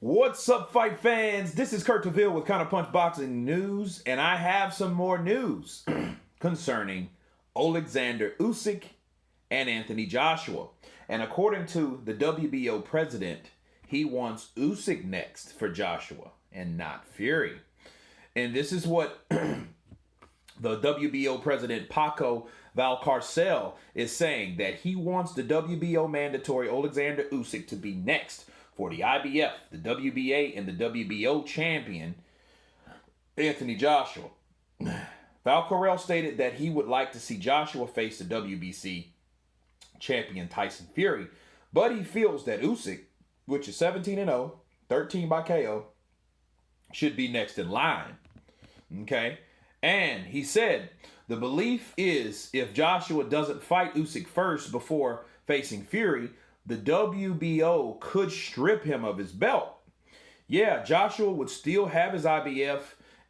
What's up, fight fans? This is Kurt DeVille with Counterpunch Boxing News, and I have some more news concerning Oleksandr Usyk and Anthony Joshua. And according to the WBO president, he wants Usyk next for Joshua and not Fury. And this is what the WBO president, Paco valcarcel, is saying, that he wants the WBO mandatory Oleksandr Usyk to be next for the IBF, the WBA, and the WBO champion, Anthony Joshua. Valcarcel stated that he would like to see Joshua face the WBC champion Tyson Fury, but he feels that Usyk, which is 17-0, 13 by KO, should be next in line. Okay? And he said, the belief is if Joshua doesn't fight Usyk first before facing Fury, the WBO could strip him of his belt. Yeah, Joshua would still have his IBF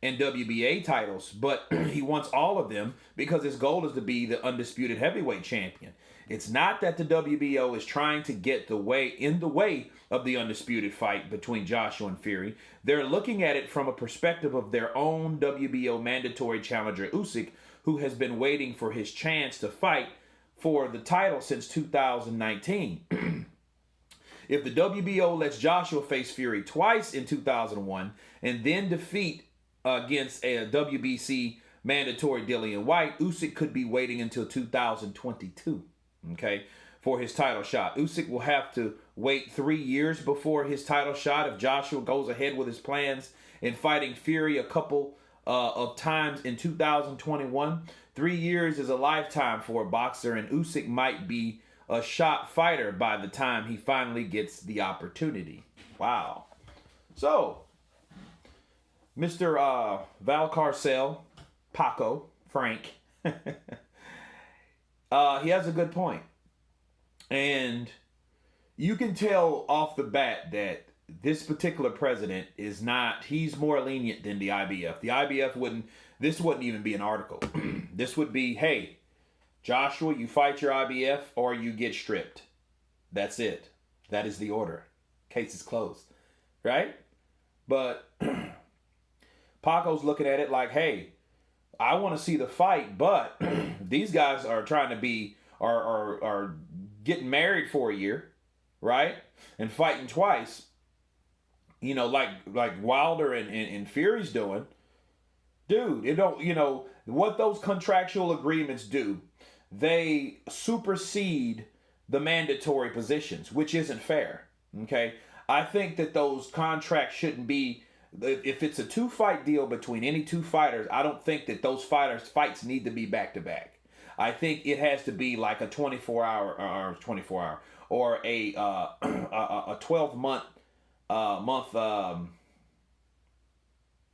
and WBA titles, but he wants all of them because his goal is to be the undisputed heavyweight champion. It's not that the WBO is trying to get in the way of the undisputed fight between Joshua and Fury. They're looking at it from a perspective of their own WBO mandatory challenger Usyk, who has been waiting for his chance to fight for the title since 2019. If the WBO lets Joshua face Fury twice in 2001 and then defeat against a WBC mandatory Dillian White, Usyk could be waiting until 2022, okay, for his title shot. Usyk will have to wait 3 years before his title shot if Joshua goes ahead with his plans in fighting Fury a couple of times in 2021. 3 years is a lifetime for a boxer, and Usyk might be a shot fighter by the time he finally gets the opportunity. Wow. So, Mr. valcarcel, Paco, Frank, he has a good point. And you can tell off the bat that this particular president is not, he's more lenient than the IBF. The IBF this wouldn't even be an article. This would be, hey, Joshua, you fight your IBF or you get stripped. That's it. That is the order. Case is closed. Right? But Paco's looking at it like, hey, I want to see the fight, but these guys are trying to be, are getting married for a year, right? And fighting twice. You know, like Wilder and Fury's doing. Dude, it don't, what those contractual agreements do, they supersede the mandatory positions, which isn't fair. Okay? I think that those contracts shouldn't be, if it's a 2-fight deal between any two fighters, I don't think that those fights need to be back to back. I think it has to be like a 24-hour or a 12-month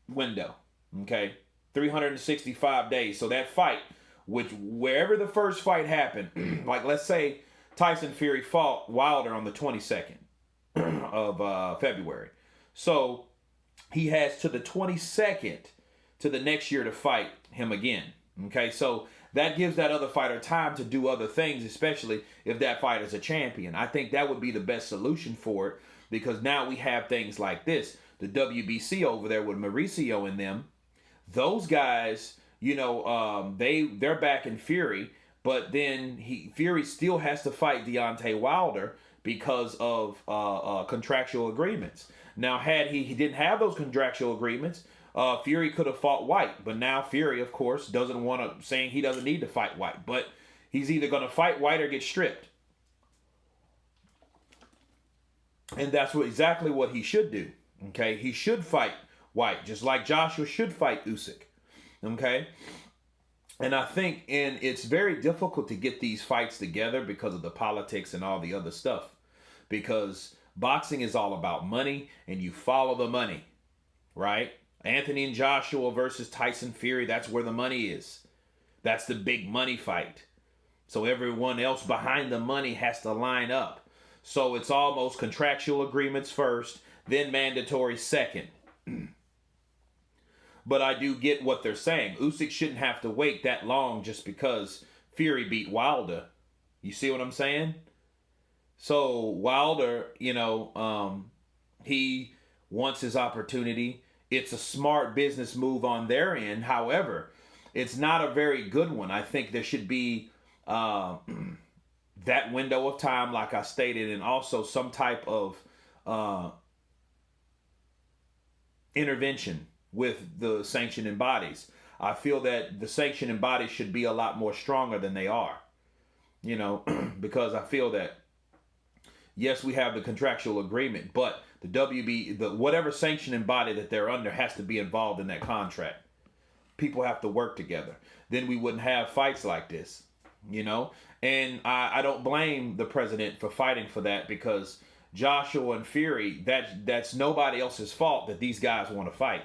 window, okay, 365 days. So that fight, wherever the first fight happened, like let's say Tyson Fury fought Wilder on the 22nd of February, so he has to the 22nd to the next year to fight him again. Okay, so that gives that other fighter time to do other things, especially if that fighter's a champion. I think that would be the best solution for it, because now we have things like this. The WBC over there with Mauricio and them, those guys, they're back in Fury, but then Fury still has to fight Deontay Wilder because of contractual agreements. Now, had he didn't have those contractual agreements, Fury could have fought White, but now Fury, of course, saying he doesn't need to fight White, but he's either going to fight White or get stripped. And that's exactly what he should do. Okay, he should fight White, just like Joshua should fight Usyk. Okay, and I think, it's very difficult to get these fights together because of the politics and all the other stuff. Because boxing is all about money, and you follow the money, right? Anthony and Joshua versus Tyson Fury, that's where the money is. That's the big money fight. So everyone else behind the money has to line up. So it's almost contractual agreements first, then mandatory second. But I do get what they're saying. Usyk shouldn't have to wait that long just because Fury beat Wilder. You see what I'm saying? So Wilder, he wants his opportunity. It's a smart business move on their end. However, it's not a very good one. I think there should be that window of time, like I stated, and also some type of intervention with the sanctioning bodies. I feel that the sanctioning bodies should be a lot more stronger than they are, because I feel that, yes, we have the contractual agreement, but the whatever sanctioning body that they're under has to be involved in that contract. People have to work together. Then we wouldn't have fights like this, And I don't blame the president for fighting for that, because Joshua and Fury, that's nobody else's fault that these guys want to fight.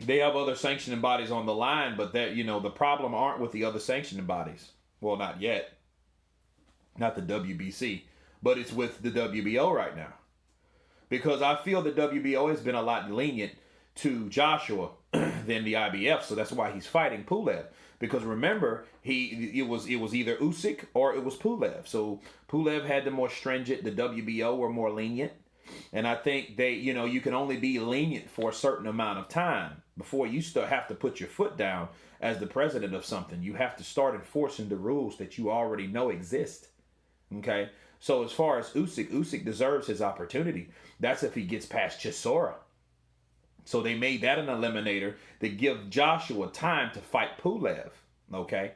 They have other sanctioning bodies on the line, but that the problem aren't with the other sanctioning bodies. Well, not yet. Not the WBC, but it's with the WBO right now. Because I feel the WBO has been a lot lenient to Joshua than the IBF, so that's why he's fighting Pulev. Because remember, it was either Usyk or it was Pulev. So Pulev had the more stringent, the WBO were more lenient. And I think you can only be lenient for a certain amount of time before you still have to put your foot down as the president of something. You have to start enforcing the rules that you already know exist. Okay? So as far as Usyk deserves his opportunity. That's if he gets past Chisora. So they made that an eliminator to give Joshua time to fight Pulev. Okay?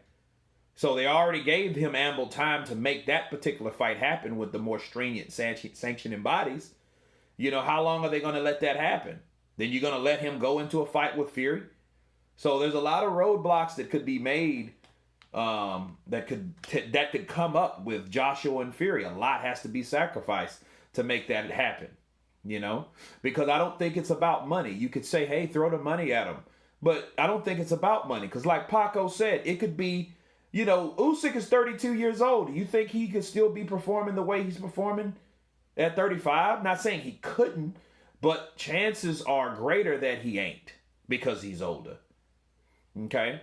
So they already gave him ample time to make that particular fight happen with the more stringent sanctioning bodies. How long are they going to let that happen? Then you're going to let him go into a fight with Fury? So there's a lot of roadblocks that could be made that could come up with Joshua and Fury. A lot has to be sacrificed to make that happen. Because I don't think it's about money. You could say, hey, throw the money at him. But I don't think it's about money. Because like Paco said, it could be, Usyk is 32 years old. Do you think he could still be performing the way he's performing at 35? Not saying he couldn't, but chances are greater that he ain't because he's older. Okay?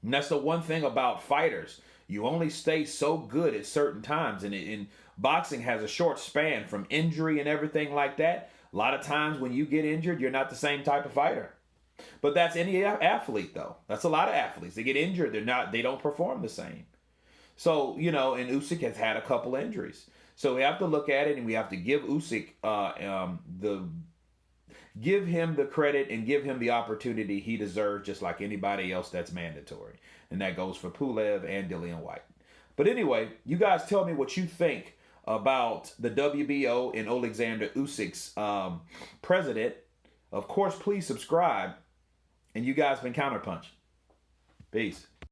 And that's the one thing about fighters. You only stay so good at certain times. And boxing has a short span from injury and everything like that. A lot of times when you get injured, you're not the same type of fighter. But that's any athlete, though. That's a lot of athletes. They get injured. They don't perform the same. So, and Usyk has had a couple injuries. So we have to look at it, and we have to give Usyk give him the credit and give him the opportunity he deserves, just like anybody else that's mandatory. And that goes for Pulev and Dillian Whyte. But anyway, you guys tell me what you think about the WBO and Oleksandr Usyk's president. Of course, please subscribe. And you guys been Counterpunch. Peace.